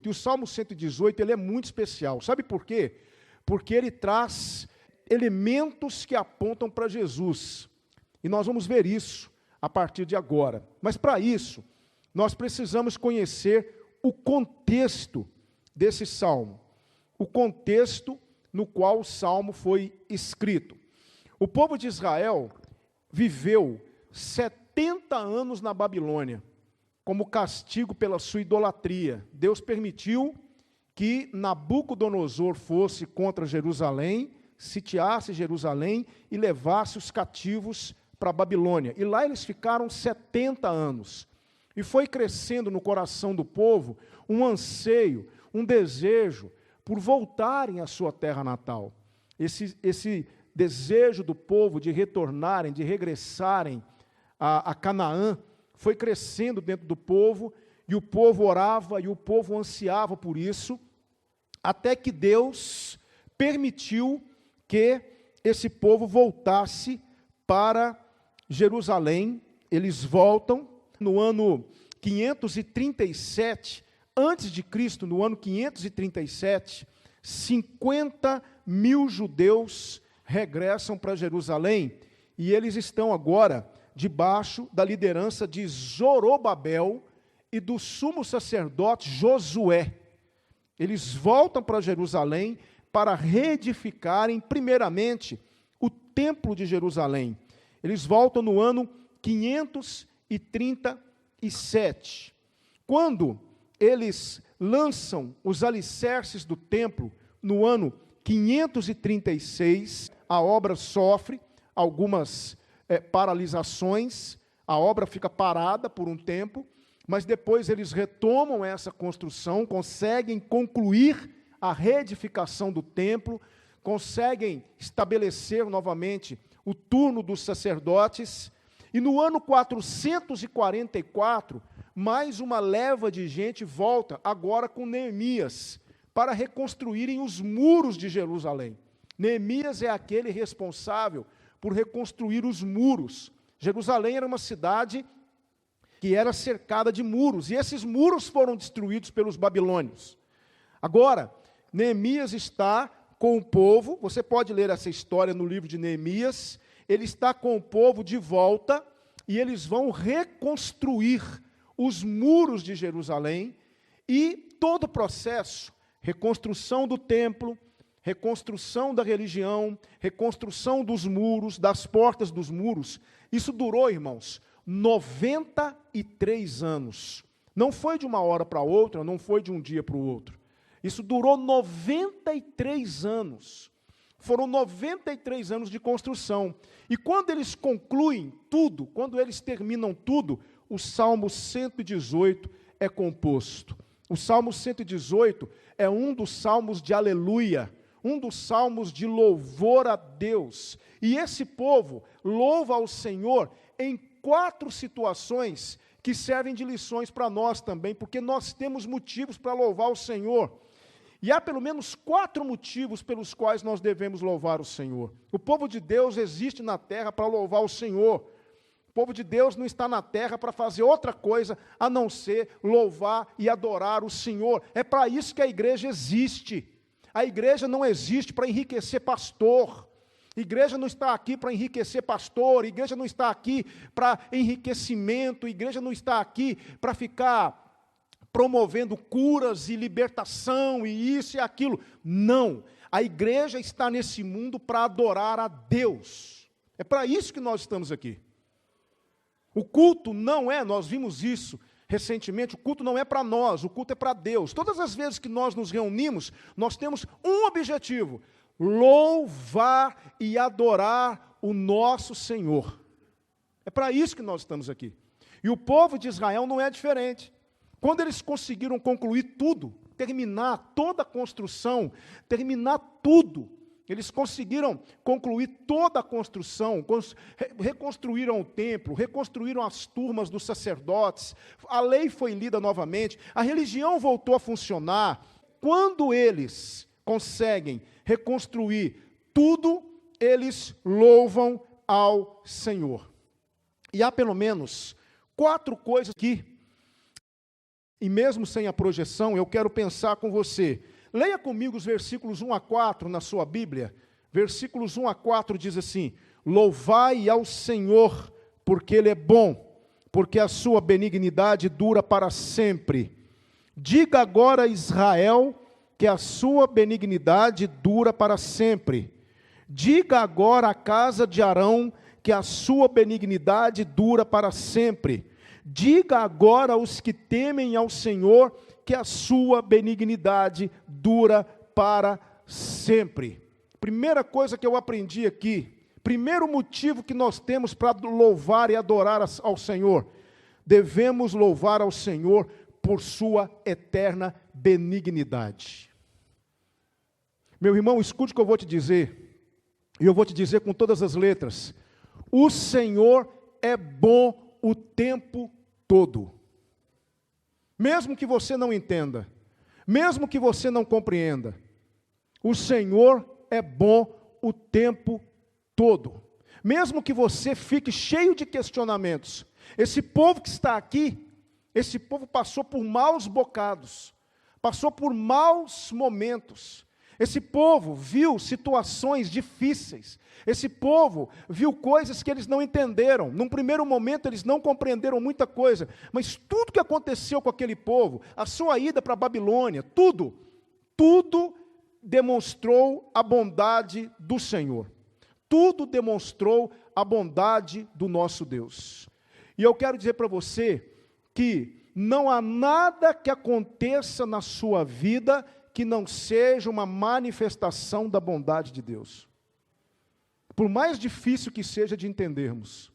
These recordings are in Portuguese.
E o Salmo 118, ele é muito especial. Sabe por quê? Porque ele traz elementos que apontam para Jesus. E nós vamos ver isso a partir de agora. Mas para isso, nós precisamos conhecer o contexto desse salmo. O contexto no qual o salmo foi escrito. O povo de Israel viveu 70 anos na Babilônia, como castigo pela sua idolatria. Deus permitiu que Nabucodonosor fosse contra Jerusalém, sitiasse Jerusalém e levasse os cativos para a Babilônia. E lá eles ficaram 70 anos. E foi crescendo no coração do povo um anseio, um desejo por voltarem à sua terra natal. Esse desejo do povo de retornarem, de regressarem a Canaã, foi crescendo dentro do povo, e o povo orava, e o povo ansiava por isso, até que Deus permitiu que esse povo voltasse para Jerusalém. Eles voltam no ano 537, antes de Cristo, no ano 537, 50 mil judeus regressam para Jerusalém, e eles estão agora debaixo da liderança de Zorobabel e do sumo sacerdote Josué. Eles voltam para Jerusalém para reedificarem, primeiramente, o templo de Jerusalém. Eles voltam no ano 537. Quando eles lançam os alicerces do templo, no ano 536, a obra sofre algumas paralisações, a obra fica parada por um tempo, mas depois eles retomam essa construção, conseguem concluir a reedificação do templo, conseguem estabelecer novamente o turno dos sacerdotes, e no ano 444, mais uma leva de gente volta, agora com Neemias, para reconstruírem os muros de Jerusalém. Neemias é aquele responsável por reconstruir os muros. Jerusalém era uma cidade que era cercada de muros, e esses muros foram destruídos pelos babilônios. Agora, Neemias está com o povo, você pode ler essa história no livro de Neemias, ele está com o povo de volta, e eles vão reconstruir os muros de Jerusalém, e todo o processo, reconstrução do templo, reconstrução da religião, reconstrução dos muros, das portas dos muros, isso durou, irmãos, 93 anos. Não foi de uma hora para outra, não foi de um dia para o outro. Isso durou 93 anos. Foram 93 anos de construção. E quando eles concluem tudo, quando eles terminam tudo, o Salmo 118 é composto. O Salmo 118 é um dos salmos de aleluia, um dos salmos de louvor a Deus. E esse povo louva ao Senhor em 4 situações que servem de lições para nós também, porque nós temos motivos para louvar o Senhor. E há pelo menos 4 motivos pelos quais nós devemos louvar o Senhor. O povo de Deus existe na terra para louvar o Senhor. O povo de Deus não está na terra para fazer outra coisa a não ser louvar e adorar o Senhor. É para isso que a igreja existe. A igreja não existe para enriquecer pastor. A igreja não está aqui para enriquecer pastor. A igreja não está aqui para enriquecimento. A igreja não está aqui para ficar promovendo curas e libertação e isso e aquilo. Não. A igreja está nesse mundo para adorar a Deus. É para isso que nós estamos aqui. O culto não é, nós vimos isso recentemente, o culto não é para nós, o culto é para Deus. Todas as vezes que nós nos reunimos, nós temos um objetivo: louvar e adorar o nosso Senhor. É para isso que nós estamos aqui. E o povo de Israel não é diferente. Quando eles conseguiram concluir tudo, terminar toda a construção, terminar tudo, eles conseguiram concluir toda a construção, reconstruíram o templo, reconstruíram as turmas dos sacerdotes, a lei foi lida novamente, a religião voltou a funcionar. Quando eles conseguem reconstruir tudo, eles louvam ao Senhor. E há pelo menos 4 coisas que e mesmo sem a projeção, eu quero pensar com você. Leia comigo os versículos 1 a 4 na sua Bíblia. Versículos 1 a 4 diz assim: louvai ao Senhor, porque Ele é bom, porque a sua benignidade dura para sempre. Diga agora a Israel que a sua benignidade dura para sempre. Diga agora à casa de Arão que a sua benignidade dura para sempre. Diga agora aos que temem ao Senhor que a sua benignidade dura para sempre. Primeira coisa que eu aprendi aqui, primeiro motivo que nós temos para louvar e adorar ao Senhor, devemos louvar ao Senhor por sua eterna benignidade. Meu irmão, escute o que eu vou te dizer, e eu vou te dizer com todas as letras: o Senhor é bom o tempo todo. Mesmo que você não entenda, mesmo que você não compreenda, o Senhor é bom o tempo todo. Mesmo que você fique cheio de questionamentos, esse povo que está aqui, esse povo passou por maus bocados, passou por maus momentos. Esse povo viu situações difíceis. Esse povo viu coisas que eles não entenderam. Num primeiro momento eles não compreenderam muita coisa, mas tudo que aconteceu com aquele povo, a sua ida para a Babilônia, tudo demonstrou a bondade do Senhor. Tudo demonstrou a bondade do nosso Deus. E eu quero dizer para você que não há nada que aconteça na sua vida que não seja uma manifestação da bondade de Deus. Por mais difícil que seja de entendermos.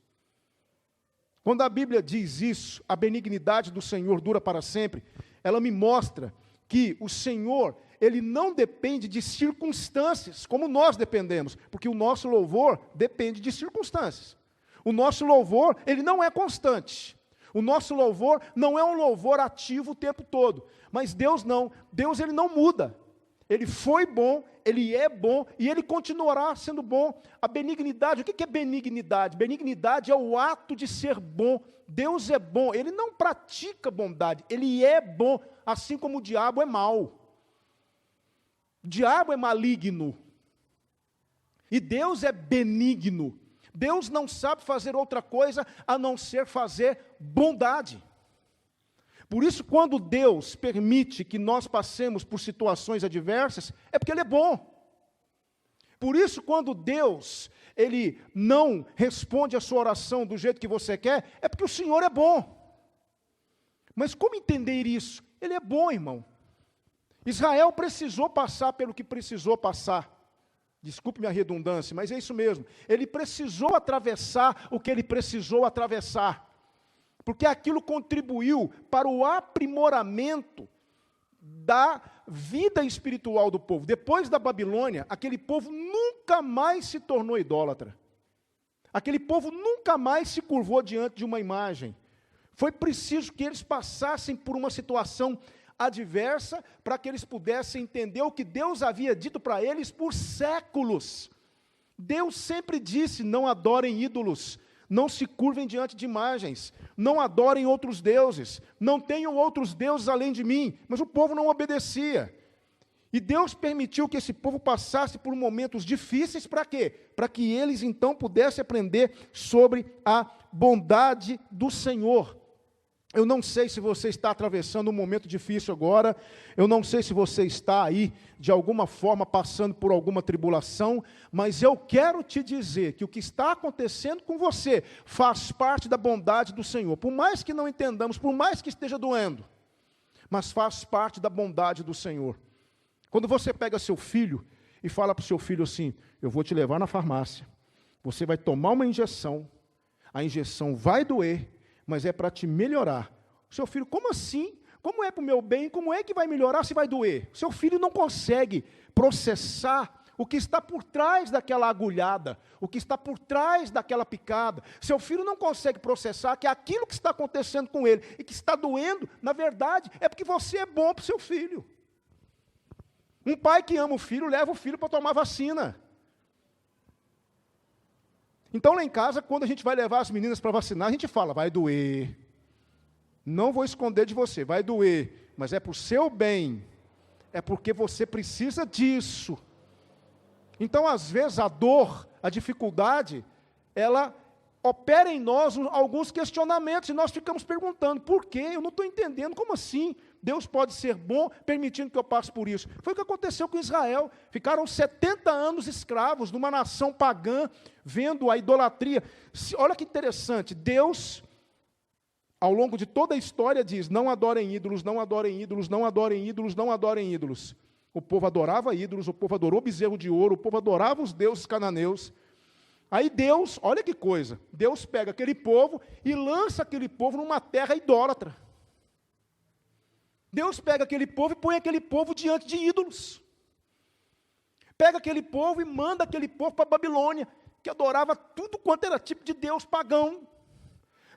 Quando a Bíblia diz isso, a benignidade do Senhor dura para sempre, ela me mostra que o Senhor, Ele não depende de circunstâncias, como nós dependemos, porque o nosso louvor depende de circunstâncias. O nosso louvor, ele não é constante. O nosso louvor não é um louvor ativo o tempo todo. Mas Deus não. Deus, Ele não muda. Ele foi bom, Ele é bom e Ele continuará sendo bom. A benignidade, o que é benignidade? Benignidade é o ato de ser bom. Deus é bom, Ele não pratica bondade, Ele é bom, assim como o diabo é mau. O diabo é maligno. E Deus é benigno. Deus não sabe fazer outra coisa a não ser fazer bondade. Por isso, quando Deus permite que nós passemos por situações adversas, é porque Ele é bom. Por isso, quando Deus, Ele não responde a sua oração do jeito que você quer, é porque o Senhor é bom. Mas como entender isso? Ele é bom, irmão. Israel precisou passar pelo que precisou passar. Desculpe-me a redundância, mas é isso mesmo. Ele precisou atravessar o que ele precisou atravessar. Porque aquilo contribuiu para o aprimoramento da vida espiritual do povo. Depois da Babilônia, aquele povo nunca mais se tornou idólatra. Aquele povo nunca mais se curvou diante de uma imagem. Foi preciso que eles passassem por uma situação adversa para que eles pudessem entender o que Deus havia dito para eles por séculos. Deus sempre disse: não adorem ídolos, não se curvem diante de imagens, não adorem outros deuses, não tenham outros deuses além de mim. Mas o povo não obedecia. E Deus permitiu que esse povo passasse por momentos difíceis, para quê? Para que eles então pudessem aprender sobre a bondade do Senhor. Eu não sei se você está atravessando um momento difícil agora, eu não sei se você está aí, de alguma forma, passando por alguma tribulação, mas eu quero te dizer que o que está acontecendo com você faz parte da bondade do Senhor. Por mais que não entendamos, por mais que esteja doendo, mas faz parte da bondade do Senhor. Quando você pega seu filho e fala para o seu filho assim: eu vou te levar na farmácia, você vai tomar uma injeção, a injeção vai doer, mas é para te melhorar. O seu filho: como assim? Como é para o meu bem? Como é que vai melhorar se vai doer? O seu filho não consegue processar o que está por trás daquela agulhada, o que está por trás daquela picada. Seu filho não consegue processar que aquilo que está acontecendo com ele e que está doendo, na verdade, é porque você é bom para o seu filho. Um pai que ama o filho, leva o filho para tomar vacina. Então, lá em casa, quando a gente vai levar as meninas para vacinar, a gente fala: vai doer. Não vou esconder de você, vai doer, mas é para o seu bem, é porque você precisa disso. Então, às vezes, a dor, a dificuldade, ela opera em nós alguns questionamentos, e nós ficamos perguntando, por quê? Eu não estou entendendo, como assim? Deus pode ser bom, permitindo que eu passe por isso. Foi o que aconteceu com Israel. Ficaram 70 anos escravos, numa nação pagã, vendo a idolatria. Olha que interessante, Deus, ao longo de toda a história, diz, não adorem ídolos, não adorem ídolos, não adorem ídolos, não adorem ídolos. O povo adorava ídolos, o povo adorou bezerro de ouro, o povo adorava os deuses cananeus. Aí Deus, olha que coisa, Deus pega aquele povo e lança aquele povo numa terra idólatra. Deus pega aquele povo e põe aquele povo diante de ídolos. Pega aquele povo e manda aquele povo para a Babilônia, que adorava tudo quanto era tipo de Deus pagão,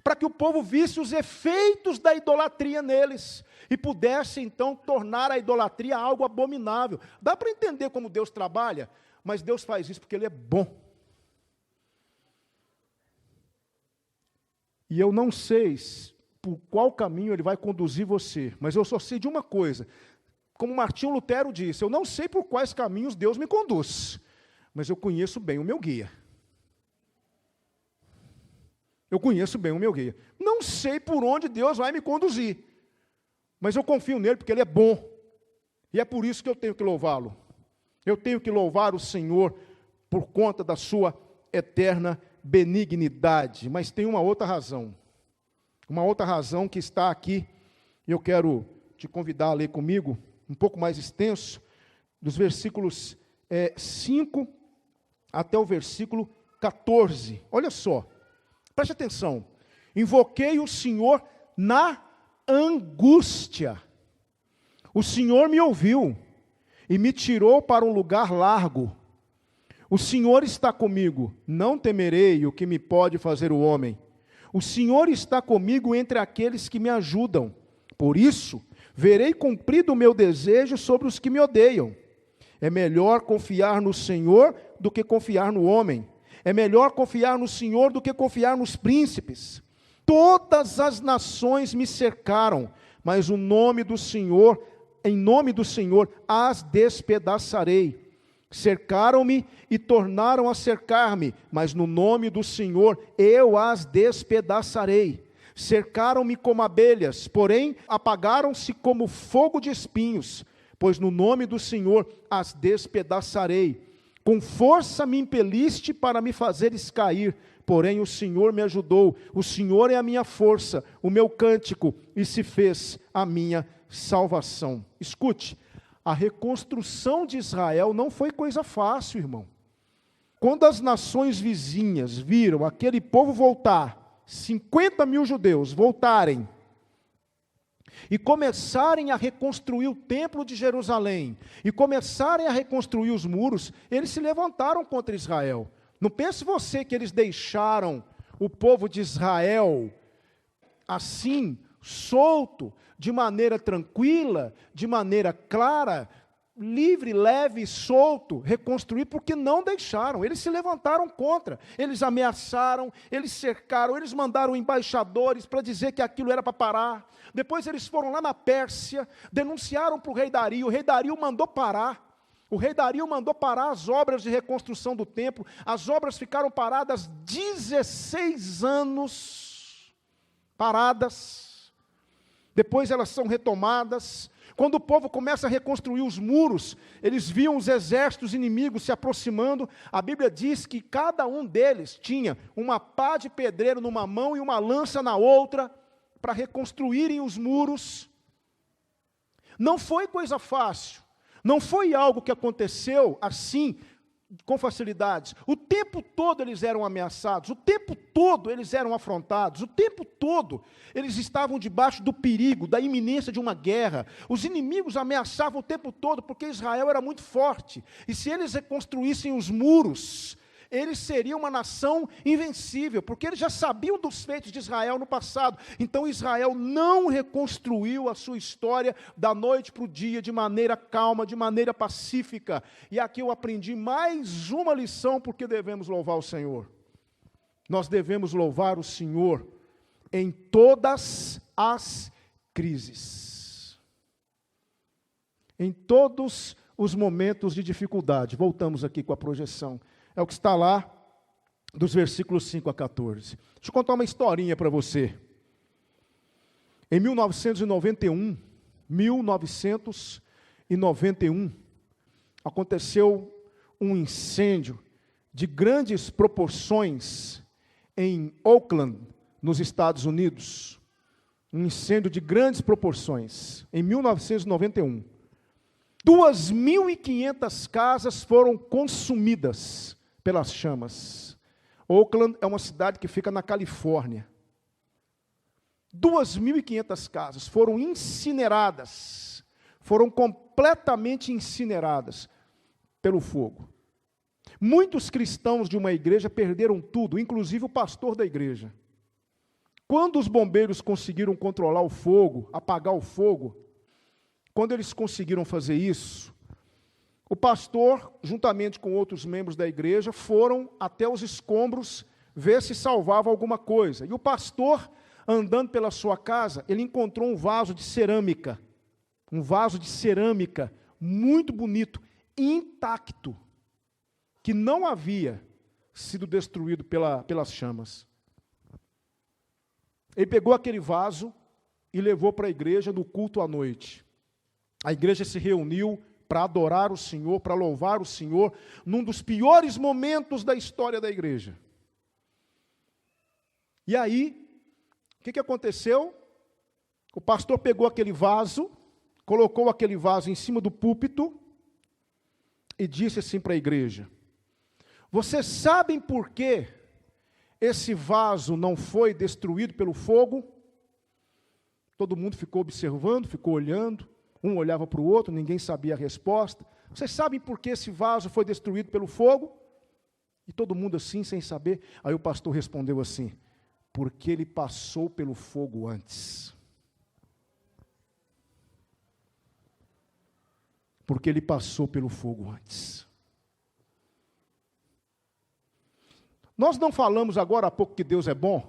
para que o povo visse os efeitos da idolatria neles, e pudesse então tornar a idolatria algo abominável. Dá para entender como Deus trabalha, mas Deus faz isso porque Ele é bom. E eu não sei por qual caminho Ele vai conduzir você, mas eu só sei de uma coisa, como Martinho Lutero disse, eu não sei por quais caminhos Deus me conduz, mas eu conheço bem o meu guia. Eu conheço bem o meu guia. Não sei por onde Deus vai me conduzir, mas eu confio nele porque Ele é bom, e é por isso que eu tenho que louvá-lo. Eu tenho que louvar o Senhor por conta da sua eterna benignidade, mas tem uma outra razão que está aqui, e eu quero te convidar a ler comigo, um pouco mais extenso, dos versículos 5 até o versículo 14, olha só, preste atenção, invoquei o Senhor na angústia, o Senhor me ouviu, e me tirou para um lugar largo. O Senhor está comigo, não temerei o que me pode fazer o homem. O Senhor está comigo entre aqueles que me ajudam. Por isso, verei cumprido o meu desejo sobre os que me odeiam. É melhor confiar no Senhor do que confiar no homem. É melhor confiar no Senhor do que confiar nos príncipes. Todas as nações me cercaram, mas em nome do Senhor as despedaçarei. Cercaram-me e tornaram a cercar-me, mas no nome do Senhor eu as despedaçarei. Cercaram-me como abelhas, porém apagaram-se como fogo de espinhos, pois no nome do Senhor as despedaçarei. Com força me impeliste para me fazeres cair, porém o Senhor me ajudou. O Senhor é a minha força, o meu cântico, e se fez a minha salvação. Escute, a reconstrução de Israel não foi coisa fácil, irmão. Quando as nações vizinhas viram aquele povo voltar, 50 mil judeus voltarem, e começarem a reconstruir o templo de Jerusalém, e começarem a reconstruir os muros, eles se levantaram contra Israel. Não pense você que eles deixaram o povo de Israel assim, solto, de maneira tranquila, de maneira clara, livre, leve e solto, reconstruir, porque não deixaram, eles se levantaram contra, eles ameaçaram, eles cercaram, eles mandaram embaixadores para dizer que aquilo era para parar, depois eles foram lá na Pérsia, denunciaram para o rei Dario, o rei Dario mandou parar, as obras de reconstrução do templo, as obras ficaram paradas 16 anos, paradas, depois elas são retomadas. Quando o povo começa a reconstruir os muros, eles viam os exércitos inimigos se aproximando. A Bíblia diz que cada um deles tinha uma pá de pedreiro numa mão e uma lança na outra, para reconstruírem os muros. Não foi coisa fácil, não foi algo que aconteceu assim, com facilidades. O tempo todo eles eram ameaçados, o tempo todo eles eram afrontados, o tempo todo eles estavam debaixo do perigo, da iminência de uma guerra. Os inimigos ameaçavam o tempo todo, porque Israel era muito forte, e se eles reconstruíssem os muros, eles seriam uma nação invencível, porque eles já sabiam dos feitos de Israel no passado. Então Israel não reconstruiu a sua história da noite para o dia, de maneira calma, de maneira pacífica. E aqui eu aprendi mais uma lição, porque devemos louvar o Senhor. Nós devemos louvar o Senhor, em todas as crises. Em todos os momentos de dificuldade. Voltamos aqui com a projeção. É o que está lá, dos versículos 5 a 14. Deixa eu contar uma historinha para você. Em 1991, aconteceu um incêndio de grandes proporções em Oakland, nos Estados Unidos. Um incêndio de grandes proporções, em 1991. 2.500 casas foram consumidas pelas chamas. Oakland é uma cidade que fica na Califórnia. 2.500 casas foram incineradas, foram completamente incineradas pelo fogo. Muitos cristãos de uma igreja perderam tudo, inclusive o pastor da igreja. Quando os bombeiros conseguiram controlar o fogo, apagar o fogo, quando eles conseguiram fazer isso, o pastor, juntamente com outros membros da igreja, foram até os escombros ver se salvava alguma coisa. E o pastor, andando pela sua casa, ele encontrou um vaso de cerâmica muito bonito, intacto, que não havia sido destruído pelas chamas. Ele pegou aquele vaso e levou para a igreja no culto à noite. A igreja se reuniu para adorar o Senhor, para louvar o Senhor, num dos piores momentos da história da igreja. E aí, o que aconteceu? O pastor pegou aquele vaso, colocou aquele vaso em cima do púlpito e disse assim para a igreja: vocês sabem por que esse vaso não foi destruído pelo fogo? Todo mundo ficou observando, ficou olhando, um olhava para o outro, ninguém sabia a resposta. Vocês sabem por que esse vaso foi destruído pelo fogo? E todo mundo assim, sem saber. Aí o pastor respondeu assim: porque ele passou pelo fogo antes. Porque ele passou pelo fogo antes. Nós não falamos agora há pouco que Deus é bom?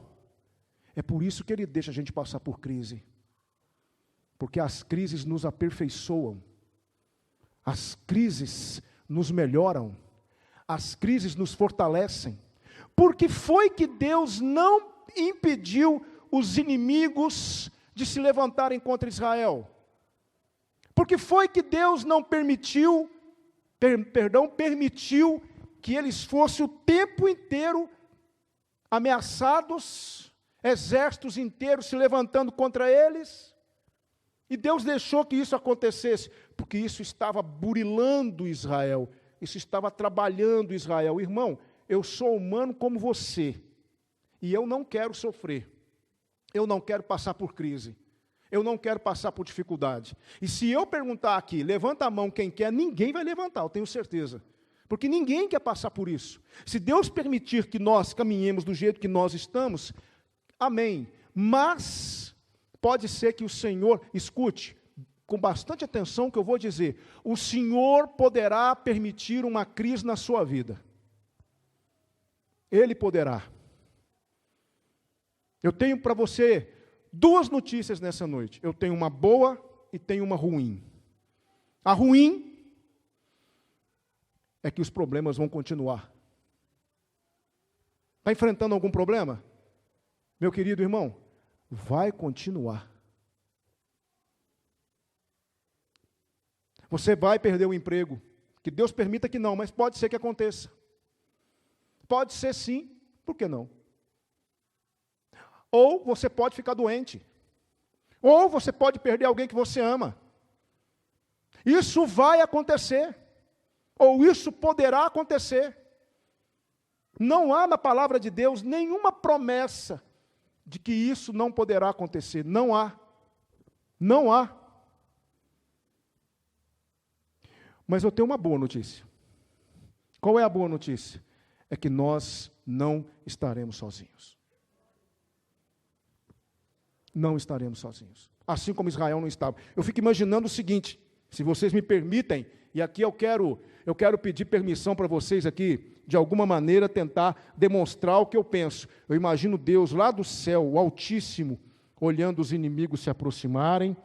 É por isso que Ele deixa a gente passar por crise. Porque as crises nos aperfeiçoam. As crises nos melhoram. As crises nos fortalecem. Porque foi que Deus não impediu os inimigos de se levantarem contra Israel? Porque foi que Deus não permitiu que eles fossem o tempo inteiro ameaçados, exércitos inteiros se levantando contra eles? E Deus deixou que isso acontecesse, porque isso estava burilando Israel, isso estava trabalhando Israel. Irmão, eu sou humano como você, e eu não quero sofrer, eu não quero passar por crise, eu não quero passar por dificuldade. E se eu perguntar aqui, levanta a mão quem quer, ninguém vai levantar, eu tenho certeza. Porque ninguém quer passar por isso. Se Deus permitir que nós caminhemos do jeito que nós estamos, amém. Mas pode ser que o Senhor, escute, com bastante atenção o que eu vou dizer, o Senhor poderá permitir uma crise na sua vida. Ele poderá. Eu tenho para você duas notícias nessa noite. Eu tenho uma boa e tenho uma ruim. A ruim é que os problemas vão continuar. Está enfrentando algum problema? Meu querido irmão, vai continuar. Você vai perder o emprego. Que Deus permita que não, mas pode ser que aconteça. Pode ser sim, por que não? Ou você pode ficar doente. Ou você pode perder alguém que você ama. Isso vai acontecer. Ou isso poderá acontecer. Não há na palavra de Deus nenhuma promessa de que isso não poderá acontecer. Não há. Não há. Mas eu tenho uma boa notícia. Qual é a boa notícia? É que nós não estaremos sozinhos. Não estaremos sozinhos. Assim como Israel não estava. Eu fico imaginando o seguinte, se vocês me permitem, E aqui eu quero pedir permissão para vocês aqui, de alguma maneira, tentar demonstrar o que eu penso. Eu imagino Deus lá do céu, o Altíssimo, olhando os inimigos se aproximarem,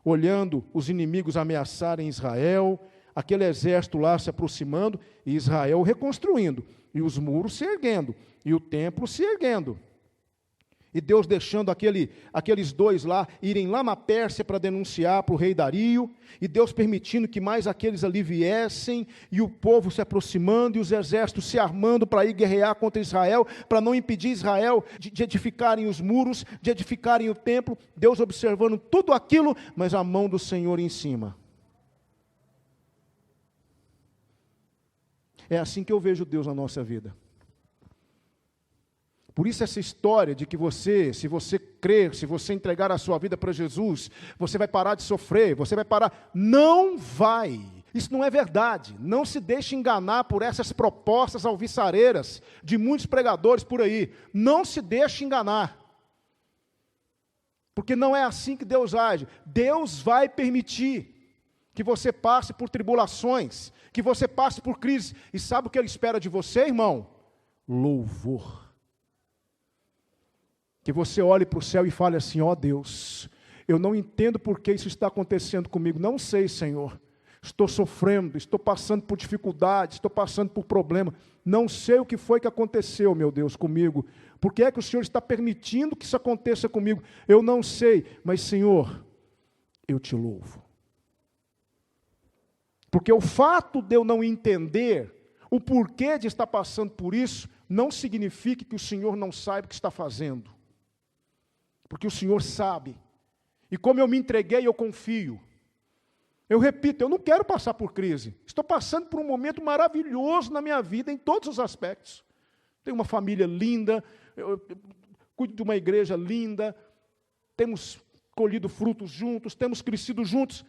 olhando os inimigos ameaçarem Israel, aquele exército lá se aproximando, e Israel reconstruindo, e os muros se erguendo, e o templo se erguendo. E Deus deixando aqueles dois lá irem lá na Pérsia para denunciar para o rei Dario, e Deus permitindo que mais aqueles ali viessem, e o povo se aproximando, e os exércitos se armando para ir guerrear contra Israel, para não impedir Israel de edificarem os muros, de edificarem o templo, Deus observando tudo aquilo, mas a mão do Senhor em cima. É assim que eu vejo Deus na nossa vida. Por isso essa história de que você, se você crer, se você entregar a sua vida para Jesus, você vai parar de sofrer, você vai parar. Não vai. Isso não é verdade. Não se deixe enganar por essas propostas alviçareiras de muitos pregadores por aí. Não se deixe enganar. Porque não é assim que Deus age. Deus vai permitir que você passe por tribulações, que você passe por crises. E sabe o que Ele espera de você, irmão? Louvor. Que você olhe para o céu e fale assim: ó Deus, eu não entendo por que isso está acontecendo comigo, não sei, Senhor, estou sofrendo, estou passando por dificuldades, estou passando por problema, não sei o que foi que aconteceu, meu Deus, comigo, por que é que o Senhor está permitindo que isso aconteça comigo, eu não sei, mas Senhor, eu te louvo. Porque o fato de eu não entender o porquê de estar passando por isso, não significa que o Senhor não saiba o que está fazendo. Porque o Senhor sabe, e como eu me entreguei, eu confio. Eu repito, eu não quero passar por crise, estou passando por um momento maravilhoso na minha vida, em todos os aspectos. Tenho uma família linda, eu cuido de uma igreja linda, temos colhido frutos juntos, temos crescido juntos,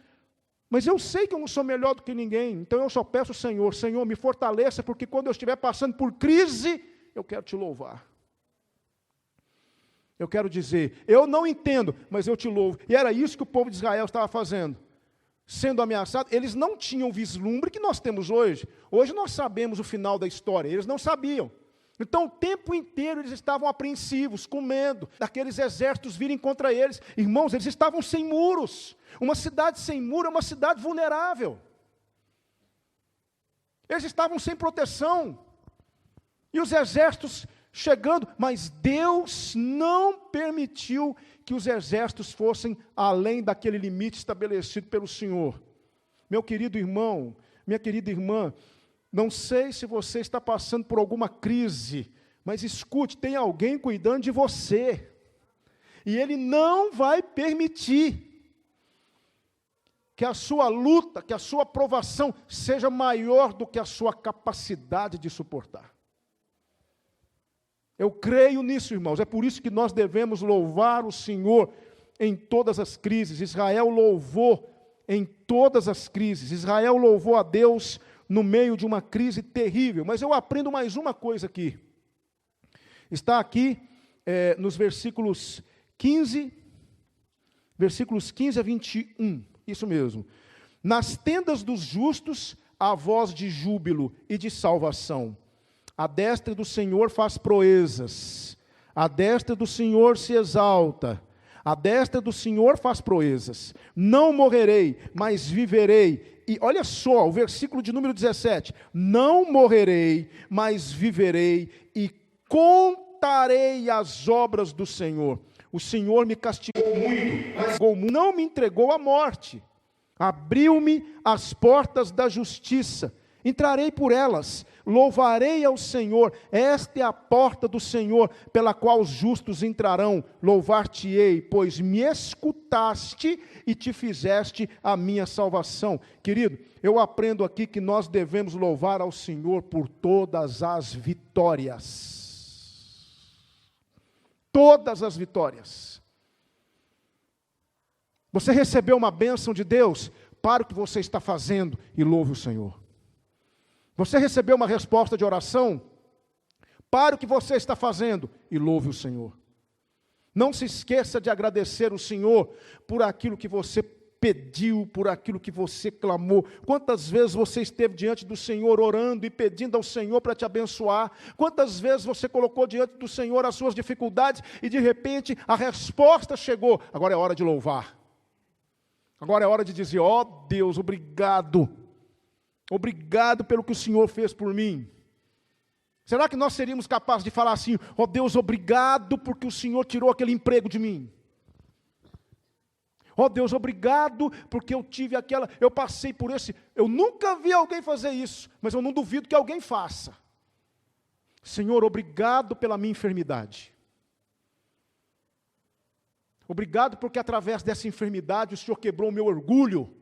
mas eu sei que eu não sou melhor do que ninguém, então eu só peço ao Senhor, Senhor, me fortaleça, porque quando eu estiver passando por crise, eu quero te louvar. Eu quero dizer, eu não entendo, mas eu te louvo. E era isso que o povo de Israel estava fazendo. Sendo ameaçado, eles não tinham vislumbre que nós temos hoje. Hoje nós sabemos o final da história, eles não sabiam. Então o tempo inteiro eles estavam apreensivos, com medo daqueles exércitos virem contra eles. Irmãos, eles estavam sem muros. Uma cidade sem muro é uma cidade vulnerável. Eles estavam sem proteção. E os exércitos chegando, mas Deus não permitiu que os exércitos fossem além daquele limite estabelecido pelo Senhor. Meu querido irmão, minha querida irmã, não sei se você está passando por alguma crise, mas escute, tem alguém cuidando de você, e Ele não vai permitir que a sua luta, que a sua provação seja maior do que a sua capacidade de suportar. Eu creio nisso, irmãos, é por isso que nós devemos louvar o Senhor em todas as crises. Israel louvou em todas as crises, Israel louvou a Deus no meio de uma crise terrível. Mas eu aprendo mais uma coisa aqui, está aqui nos versículos 15 a 21, isso mesmo. Nas tendas dos justos há voz de júbilo e de salvação. A destra do Senhor faz proezas, a destra do Senhor se exalta, a destra do Senhor faz proezas. Não morrerei, mas viverei. E olha só, o versículo de número 17. Não morrerei, mas viverei e contarei as obras do Senhor. O Senhor me castigou muito, mas não me entregou à morte. Abriu-me as portas da justiça. Entrarei por elas, louvarei ao Senhor, esta é a porta do Senhor, pela qual os justos entrarão, louvar-te-ei, pois me escutaste e te fizeste a minha salvação. Querido, eu aprendo aqui que nós devemos louvar ao Senhor por todas as vitórias. Todas as vitórias. Você recebeu uma bênção de Deus, para o que você está fazendo e louve o Senhor. Você recebeu uma resposta de oração? Para o que você está fazendo e louve o Senhor. Não se esqueça de agradecer o Senhor por aquilo que você pediu, por aquilo que você clamou. Quantas vezes você esteve diante do Senhor orando e pedindo ao Senhor para te abençoar? Quantas vezes você colocou diante do Senhor as suas dificuldades e de repente a resposta chegou? Agora é hora de louvar. Agora é hora de dizer, ó Deus, obrigado. Obrigado pelo que o Senhor fez por mim. Será que nós seríamos capazes de falar assim, ó Deus, obrigado porque o Senhor tirou aquele emprego de mim? Ó Deus, obrigado, porque eu passei por esse, eu nunca vi alguém fazer isso, mas eu não duvido que alguém faça. Senhor, obrigado pela minha enfermidade. Obrigado porque através dessa enfermidade o Senhor quebrou o meu orgulho.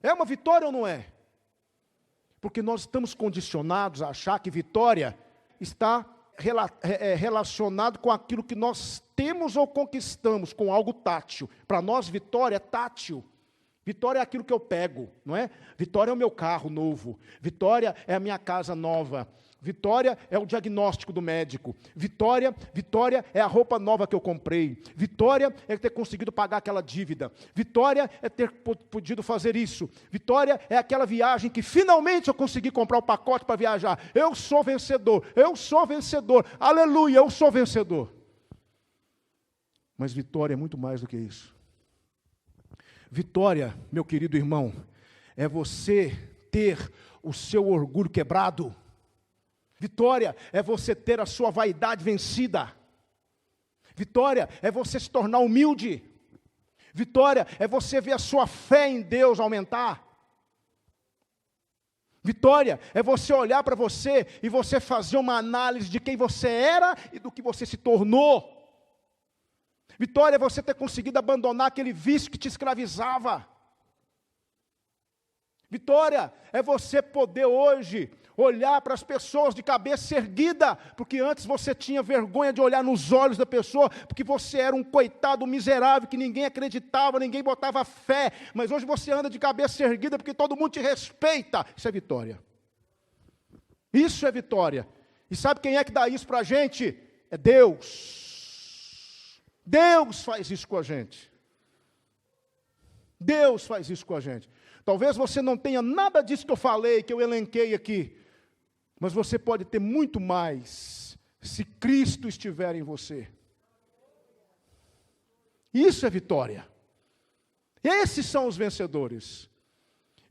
É uma vitória ou não é? Porque nós estamos condicionados a achar que vitória está relacionado com aquilo que nós temos ou conquistamos, com algo tátil. Para nós, vitória é tátil. Vitória é aquilo que eu pego, não é? Vitória é o meu carro novo. Vitória é a minha casa nova. Vitória é o diagnóstico do médico. Vitória é a roupa nova que eu comprei. Vitória é ter conseguido pagar aquela dívida. Vitória é ter podido fazer isso. Vitória é aquela viagem que finalmente eu consegui comprar o pacote para viajar. Eu sou vencedor, eu sou vencedor. Aleluia, eu sou vencedor. Mas vitória é muito mais do que isso. Vitória, meu querido irmão, é você ter o seu orgulho quebrado. Vitória é você ter a sua vaidade vencida. Vitória é você se tornar humilde. Vitória é você ver a sua fé em Deus aumentar. Vitória é você olhar para você e você fazer uma análise de quem você era e do que você se tornou. Vitória é você ter conseguido abandonar aquele vício que te escravizava. Vitória é você poder hoje olhar para as pessoas de cabeça erguida, porque antes você tinha vergonha de olhar nos olhos da pessoa, porque você era um coitado miserável, que ninguém acreditava, ninguém botava fé, mas hoje você anda de cabeça erguida, porque todo mundo te respeita. Isso é vitória. Isso é vitória. E sabe quem é que dá isso para a gente? É Deus. Deus faz isso com a gente. Deus faz isso com a gente. Talvez você não tenha nada disso que eu falei, que eu elenquei aqui, mas você pode ter muito mais se Cristo estiver em você. Isso é vitória. Esses são os vencedores.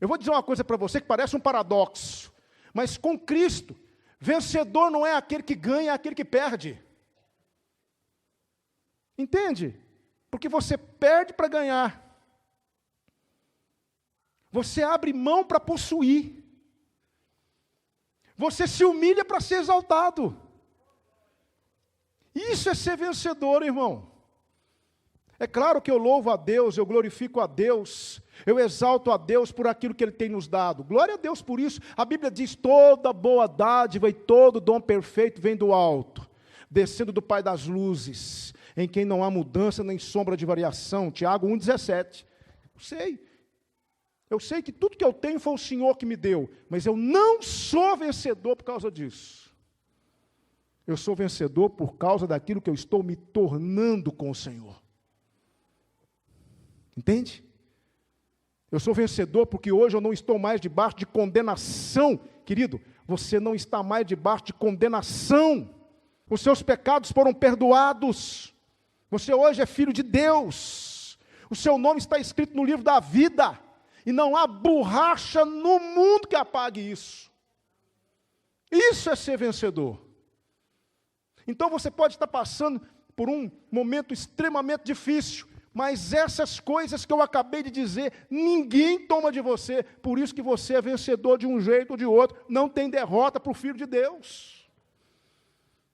Eu vou dizer uma coisa para você que parece um paradoxo, mas com Cristo, vencedor não é aquele que ganha, é aquele que perde. Entende? Porque você perde para ganhar. Você abre mão para possuir. Você se humilha para ser exaltado. Isso é ser vencedor, irmão. É claro que eu louvo a Deus, eu glorifico a Deus, eu exalto a Deus por aquilo que Ele tem nos dado. Glória a Deus por isso. A Bíblia diz, toda boa dádiva e todo dom perfeito vem do alto, descendo do Pai das luzes, em quem não há mudança nem sombra de variação. Tiago 1,17. Eu sei que tudo que eu tenho foi o Senhor que me deu, mas eu não sou vencedor por causa disso. Eu sou vencedor por causa daquilo que eu estou me tornando com o Senhor. Entende? Eu sou vencedor porque hoje eu não estou mais debaixo de condenação. Querido, você não está mais debaixo de condenação. Os seus pecados foram perdoados. Você hoje é filho de Deus. O seu nome está escrito no livro da vida. E não há borracha no mundo que apague isso. Isso é ser vencedor. Então você pode estar passando por um momento extremamente difícil, mas essas coisas que eu acabei de dizer, ninguém toma de você. Por isso que você é vencedor de um jeito ou de outro. Não tem derrota para o Filho de Deus.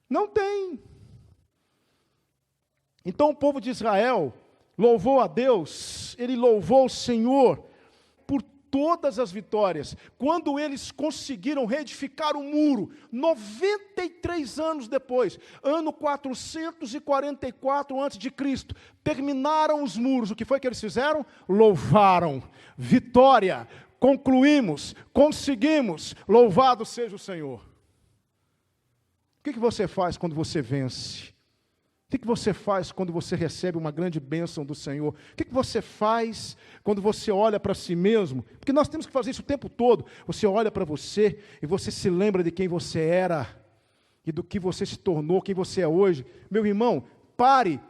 Não tem. Então o povo de Israel louvou a Deus, ele louvou o Senhor por todas as vitórias. Quando eles conseguiram reedificar o muro, 93 anos depois, ano 444 a.C., terminaram os muros. O que foi que eles fizeram? Louvaram. Vitória. Concluímos, conseguimos. Louvado seja o Senhor. O que você faz quando você vence? O que você faz quando você recebe uma grande bênção do Senhor? O que você faz quando você olha para si mesmo? Porque nós temos que fazer isso o tempo todo. Você olha para você e você se lembra de quem você era e do que você se tornou, quem você é hoje. Meu irmão, pare.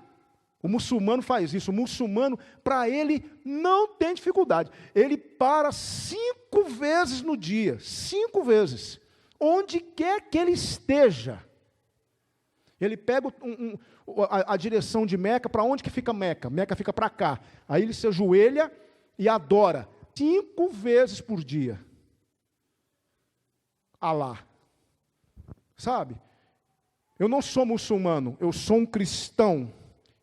O muçulmano faz isso. O muçulmano, para ele, não tem dificuldade. Ele para 5 vezes no dia. 5 vezes. Onde quer que ele esteja. Ele pega a direção de Meca. Para onde que fica Meca? Meca fica para cá. Aí ele se ajoelha e adora 5 vezes por dia. Alá. Sabe? Eu não sou muçulmano, eu sou um cristão.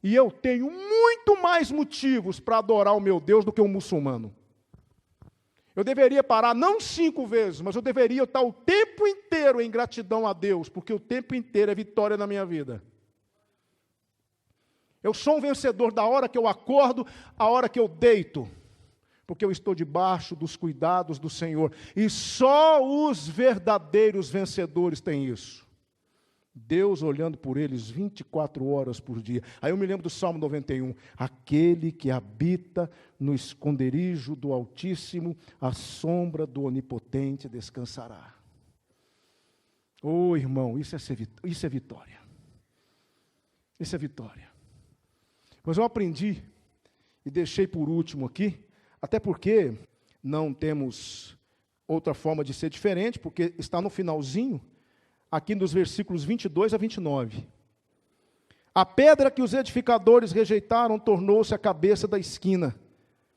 E eu tenho muito mais motivos para adorar o meu Deus do que um muçulmano. Eu deveria parar não 5 vezes, mas eu deveria estar o tempo inteiro em gratidão a Deus, porque o tempo inteiro é vitória na minha vida. Eu sou um vencedor da hora que eu acordo, a hora que eu deito, porque eu estou debaixo dos cuidados do Senhor. E só os verdadeiros vencedores têm isso. Deus olhando por eles 24 horas por dia. Aí eu me lembro do Salmo 91. Aquele que habita no esconderijo do Altíssimo, à sombra do Onipotente descansará. Oh, irmão, isso é vitória. Isso é vitória. Mas eu aprendi, e deixei por último aqui, até porque não temos outra forma de ser diferente, porque está no finalzinho, aqui nos versículos 22 a 29. A pedra que os edificadores rejeitaram tornou-se a cabeça da esquina.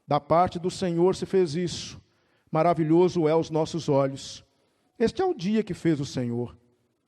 Da parte do Senhor se fez isso. Maravilhoso é aos nossos olhos. Este é o dia que fez o Senhor.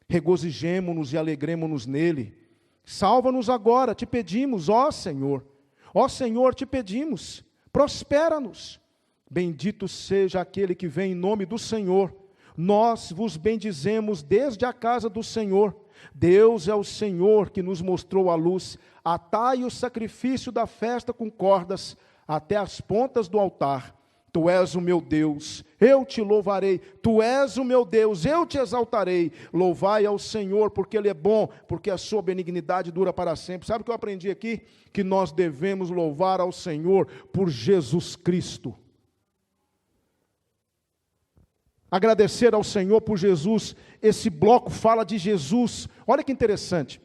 Regozijemo-nos e alegremo-nos nele. Salva-nos agora, te pedimos, ó Senhor. Ó Senhor, te pedimos. Prospera-nos. Bendito seja aquele que vem em nome do Senhor. Nós vos bendizemos desde a casa do Senhor. Deus é o Senhor que nos mostrou a luz. Atai o sacrifício da festa com cordas até as pontas do altar. Tu és o meu Deus, eu te louvarei. Tu és o meu Deus, eu te exaltarei. Louvai ao Senhor, porque Ele é bom, porque a sua benignidade dura para sempre. Sabe o que eu aprendi aqui? Que nós devemos louvar ao Senhor por Jesus Cristo. Agradecer ao Senhor por Jesus. Esse bloco fala de Jesus. Olha que interessante.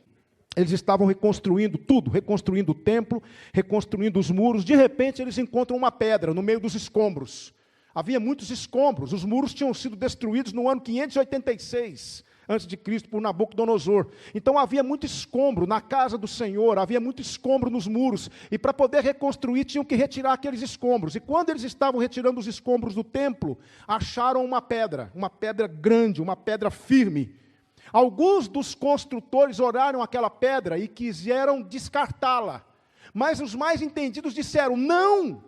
Eles estavam reconstruindo tudo, reconstruindo o templo, reconstruindo os muros. De repente, eles encontram uma pedra no meio dos escombros. Havia muitos escombros. Os muros tinham sido destruídos no ano 586 a.C. por Nabucodonosor. Então havia muito escombro na casa do Senhor, havia muito escombro nos muros. E para poder reconstruir, tinham que retirar aqueles escombros. E quando eles estavam retirando os escombros do templo, acharam uma pedra grande, uma pedra firme. Alguns dos construtores olharam aquela pedra e quiseram descartá-la. Mas os mais entendidos disseram, não,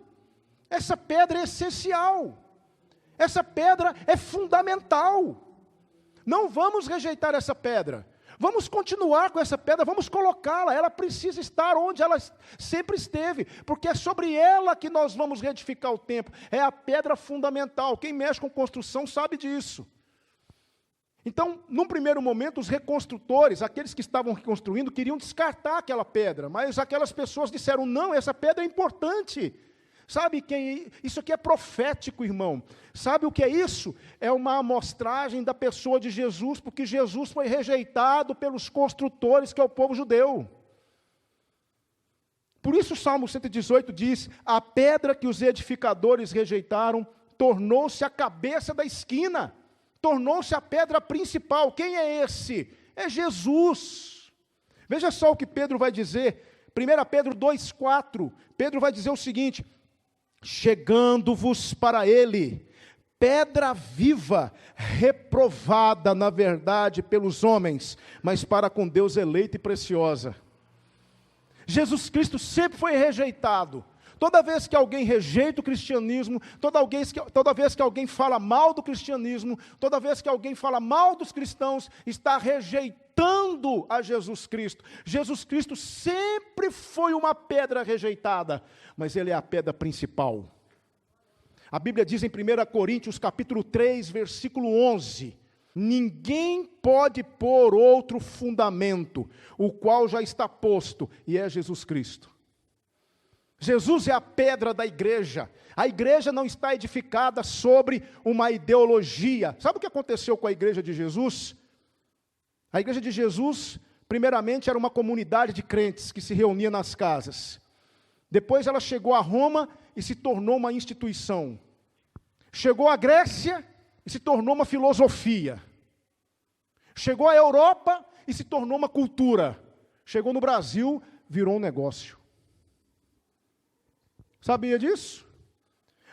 essa pedra é essencial. Essa pedra é fundamental. Não vamos rejeitar essa pedra. Vamos continuar com essa pedra, vamos colocá-la. Ela precisa estar onde ela sempre esteve, porque é sobre ela que nós vamos reedificar o templo. É a pedra fundamental. Quem mexe com construção sabe disso. Então, num primeiro momento, os reconstrutores, aqueles que estavam reconstruindo, queriam descartar aquela pedra, mas aquelas pessoas disseram, não, essa pedra é importante. Sabe, isso aqui é profético, irmão. Sabe o que é isso? É uma amostragem da pessoa de Jesus, porque Jesus foi rejeitado pelos construtores, que é o povo judeu. Por isso o Salmo 118 diz, a pedra que os edificadores rejeitaram, tornou-se a cabeça da esquina, tornou-se a pedra principal. Quem é esse? É Jesus. Veja só o que Pedro vai dizer, 1 Pedro 2,4, Pedro vai dizer o seguinte, chegando-vos para ele, pedra viva, reprovada na verdade pelos homens, mas para com Deus eleita e preciosa. Jesus Cristo sempre foi rejeitado. Toda vez que alguém rejeita o cristianismo, toda vez que alguém fala mal do cristianismo, toda vez que alguém fala mal dos cristãos, está rejeitando a Jesus Cristo. Jesus Cristo sempre foi uma pedra rejeitada, mas Ele é a pedra principal. A Bíblia diz em 1 Coríntios capítulo 3, versículo 11, Ninguém pode pôr outro fundamento, o qual já está posto, e é Jesus Cristo. Jesus é a pedra da igreja. A igreja não está edificada sobre uma ideologia. Sabe o que aconteceu com a igreja de Jesus? A igreja de Jesus, primeiramente, era uma comunidade de crentes que se reunia nas casas. Depois ela chegou a Roma e se tornou uma instituição. Chegou à Grécia e se tornou uma filosofia. Chegou à Europa e se tornou uma cultura. Chegou no Brasil, virou um negócio. Sabia disso?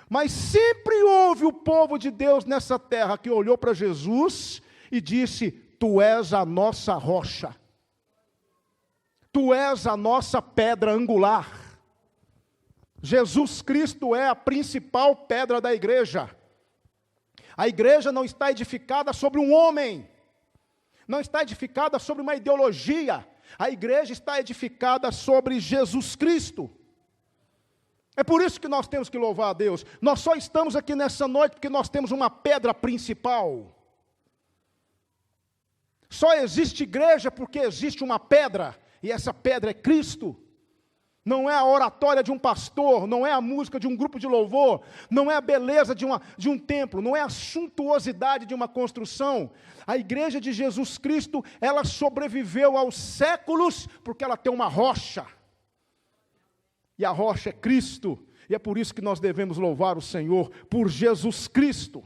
Mas sempre houve o povo de Deus nessa terra que olhou para Jesus e disse: Tu és a nossa rocha. Tu és a nossa pedra angular. Jesus Cristo é a principal pedra da igreja. A igreja não está edificada sobre um homem, não está edificada sobre uma ideologia. A igreja está edificada sobre Jesus Cristo. É por isso que nós temos que louvar a Deus. Nós só estamos aqui nessa noite porque nós temos uma pedra principal. Só existe igreja porque existe uma pedra, e essa pedra é Cristo. Não é a oratória de um pastor, não é a música de um grupo de louvor, não é a beleza de um templo, não é a suntuosidade de uma construção. A igreja de Jesus Cristo, ela sobreviveu aos séculos porque ela tem uma rocha. E a rocha é Cristo. E é por isso que nós devemos louvar o Senhor por Jesus Cristo.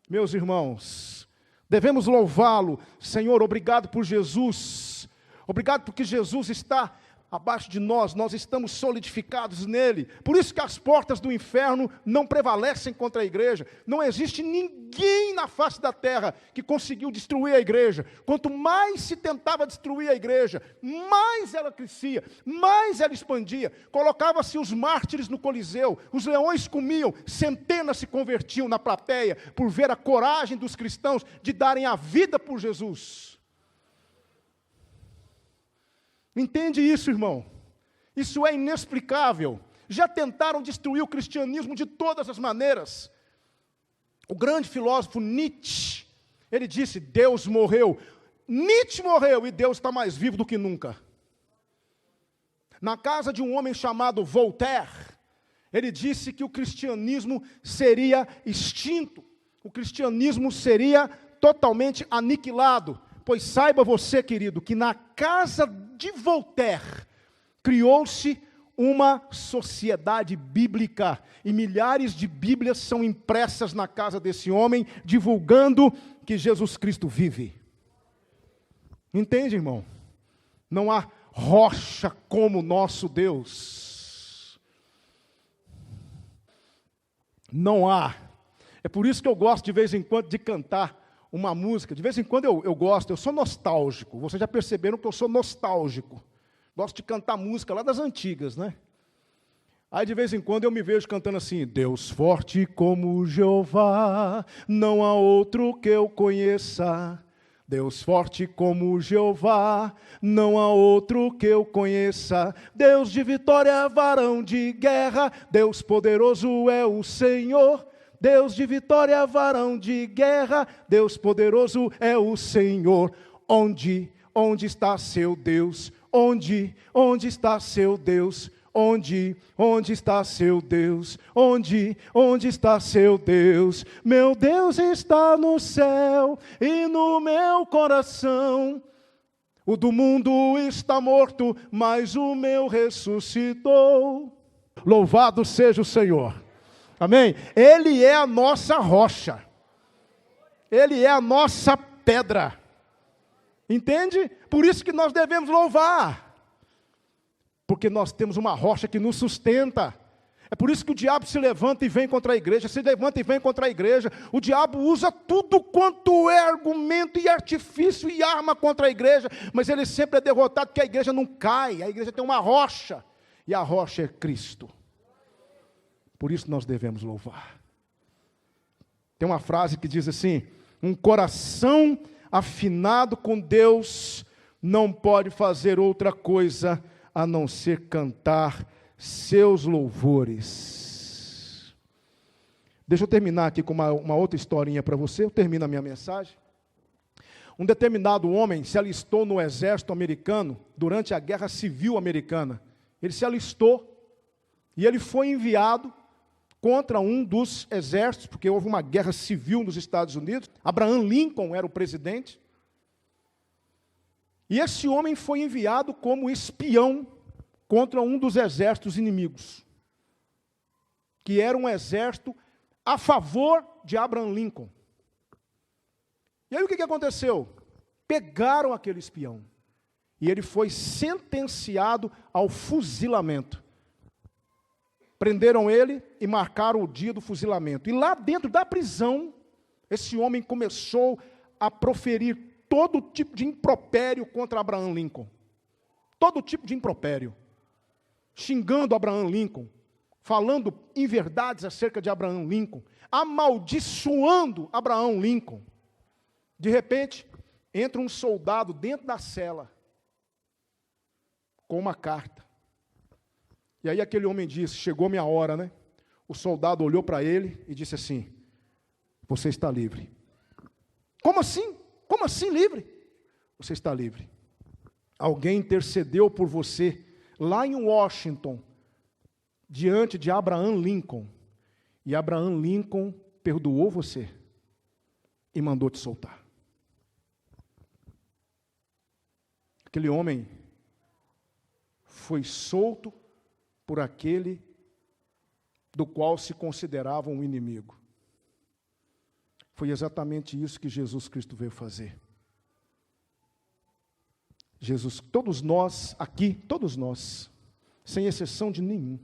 Meus irmãos, devemos louvá-lo. Senhor, obrigado por Jesus. Obrigado porque Jesus está abaixo de nós, nós estamos solidificados nele. Por isso que as portas do inferno não prevalecem contra a igreja. Não existe ninguém na face da terra que conseguiu destruir a igreja. Quanto mais se tentava destruir a igreja, mais ela crescia, mais ela expandia. Colocava-se os mártires no Coliseu, os leões comiam, centenas se convertiam na plateia por ver a coragem dos cristãos de darem a vida por Jesus. Entende isso, irmão? Isso é inexplicável. Já tentaram destruir o cristianismo de todas as maneiras. O grande filósofo Nietzsche, ele disse: Deus morreu. Nietzsche morreu e Deus está mais vivo do que nunca. Na casa de um homem chamado Voltaire, ele disse que o cristianismo seria extinto. O cristianismo seria totalmente aniquilado. Pois saiba você, querido, que na casa de Voltaire criou-se uma sociedade bíblica, e milhares de Bíblias são impressas na casa desse homem, divulgando que Jesus Cristo vive. Entende, irmão? Não há rocha como nosso Deus. Não há. É por isso que eu gosto de vez em quando de cantar uma música. De vez em quando eu gosto, eu sou nostálgico. Vocês já perceberam que eu sou nostálgico. Gosto de cantar música lá das antigas, né? Aí de vez em quando eu me vejo cantando assim: Deus forte como Jeová, não há outro que eu conheça. Deus forte como Jeová, não há outro que eu conheça. Deus de vitória, varão de guerra, Deus poderoso é o Senhor. Deus de vitória, varão de guerra, Deus poderoso é o Senhor. Onde está seu Deus? Onde está seu Deus? Onde está seu Deus? Onde está seu Deus? Meu Deus está no céu e no meu coração. O do mundo está morto, mas o meu ressuscitou. Louvado seja o Senhor. Amém? Ele é a nossa rocha. Ele é a nossa pedra. Entende? Por isso que nós devemos louvar. Porque nós temos uma rocha que nos sustenta. É por isso que o diabo se levanta e vem contra a igreja, se levanta e vem contra a igreja. O diabo usa tudo quanto é argumento e artifício e arma contra a igreja, mas ele sempre é derrotado porque a igreja não cai. A igreja tem uma rocha, e a rocha é Cristo. Por isso nós devemos louvar. Tem uma frase que diz assim: um coração afinado com Deus não pode fazer outra coisa a não ser cantar seus louvores. Deixa eu terminar aqui com uma outra historinha para você. Eu termino a minha mensagem. Um determinado homem se alistou no exército americano durante a Guerra Civil Americana. Ele se alistou e ele foi enviado contra um dos exércitos, porque houve uma guerra civil nos Estados Unidos. Abraham Lincoln era o presidente. E esse homem foi enviado como espião contra um dos exércitos inimigos, que era um exército a favor de Abraham Lincoln. E aí o que aconteceu? Pegaram aquele espião e ele foi sentenciado ao fuzilamento. Prenderam ele e marcaram o dia do fuzilamento. E lá dentro da prisão, esse homem começou a proferir todo tipo de impropério contra Abraham Lincoln. Todo tipo de impropério. Xingando Abraham Lincoln, falando inverdades acerca de Abraham Lincoln, amaldiçoando Abraham Lincoln. De repente, entra um soldado dentro da cela, com uma carta. E aí aquele homem disse, chegou minha hora, né? O soldado olhou para ele e disse assim, você está livre. Como assim? Como assim livre? Você está livre. Alguém intercedeu por você, lá em Washington, diante de Abraham Lincoln. E Abraham Lincoln perdoou você e mandou te soltar. Aquele homem foi solto por aquele do qual se considerava um inimigo. Foi exatamente isso que Jesus Cristo veio fazer. Jesus, todos nós aqui, todos nós, sem exceção de nenhum,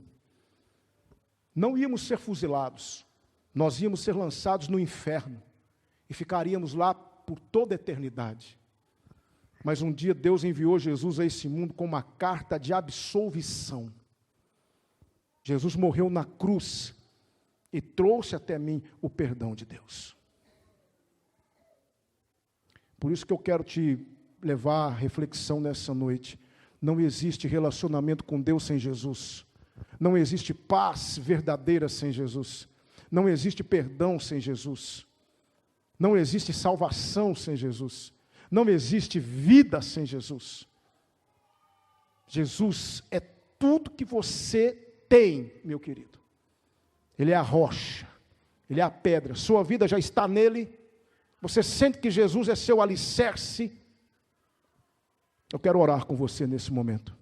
não íamos ser fuzilados, nós íamos ser lançados no inferno e ficaríamos lá por toda a eternidade. Mas um dia Deus enviou Jesus a esse mundo com uma carta de absolvição. Jesus morreu na cruz e trouxe até mim o perdão de Deus. Por isso que eu quero te levar à reflexão nessa noite. Não existe relacionamento com Deus sem Jesus. Não existe paz verdadeira sem Jesus. Não existe perdão sem Jesus. Não existe salvação sem Jesus. Não existe vida sem Jesus. Jesus é tudo que você tem, meu querido. Ele é a rocha, Ele é a pedra. Sua vida já está nele. Você sente que Jesus é seu alicerce. Eu quero orar com você nesse momento.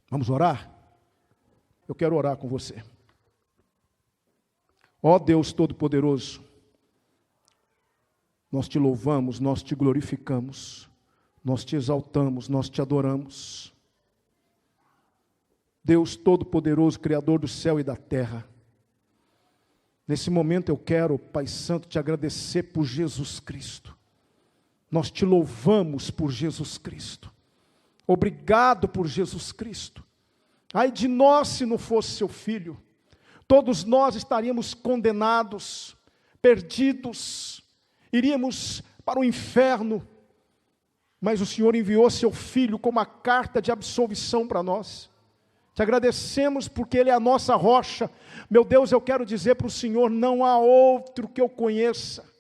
Vamos orar? Eu quero orar com você. Ó Deus Todo-Poderoso, nós te louvamos, nós te glorificamos, nós te exaltamos, nós te adoramos. Deus Todo-Poderoso, Criador do céu e da terra, nesse momento eu quero, Pai Santo, te agradecer por Jesus Cristo. Nós te louvamos por Jesus Cristo. Obrigado por Jesus Cristo. Ai de nós se não fosse seu Filho. Todos nós estaríamos condenados, perdidos, iríamos para o inferno. Mas o Senhor enviou seu Filho com uma carta de absolvição para nós. Te agradecemos porque Ele é a nossa rocha. Meu Deus, eu quero dizer para o Senhor, não há outro que eu conheça.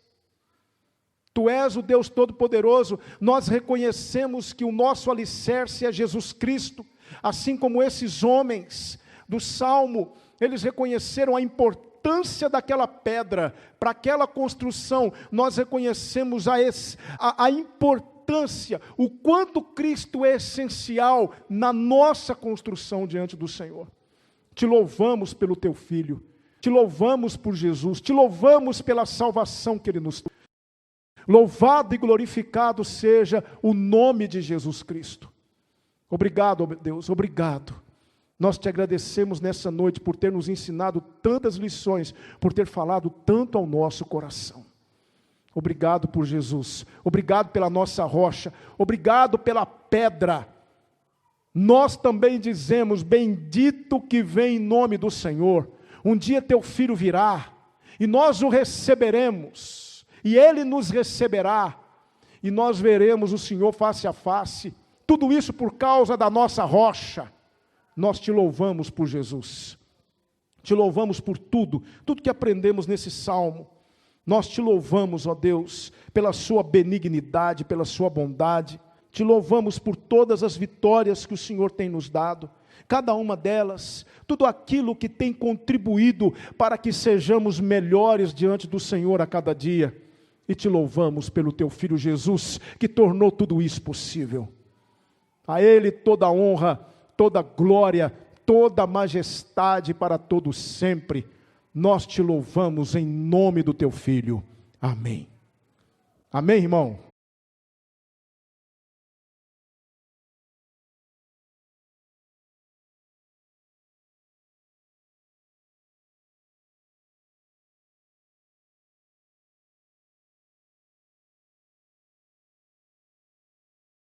Tu és o Deus Todo-Poderoso. Nós reconhecemos que o nosso alicerce é Jesus Cristo. Assim como esses homens do Salmo, eles reconheceram a importância daquela pedra para aquela construção. Nós reconhecemos a importância, o quanto Cristo é essencial na nossa construção diante do Senhor. Te louvamos pelo Teu Filho, te louvamos por Jesus, te louvamos pela salvação que Ele nos deu. Louvado e glorificado seja o nome de Jesus Cristo. Obrigado, Deus, obrigado. Nós te agradecemos nessa noite por ter nos ensinado tantas lições, por ter falado tanto ao nosso coração. Obrigado por Jesus, obrigado pela nossa rocha, obrigado pela pedra. Nós também dizemos, bendito que vem em nome do Senhor. Um dia teu filho virá, e nós o receberemos, e ele nos receberá, e nós veremos o Senhor face a face. Tudo isso por causa da nossa rocha. Nós te louvamos por Jesus. Te louvamos por tudo que aprendemos nesse salmo. Nós te louvamos, ó Deus, pela sua benignidade, pela sua bondade. Te louvamos por todas as vitórias que o Senhor tem nos dado. Cada uma delas, tudo aquilo que tem contribuído para que sejamos melhores diante do Senhor a cada dia. E te louvamos pelo teu Filho Jesus, que tornou tudo isso possível. A Ele toda a honra, toda a glória, toda a majestade para todos sempre. Nós te louvamos em nome do teu Filho. Amém. Amém, irmão?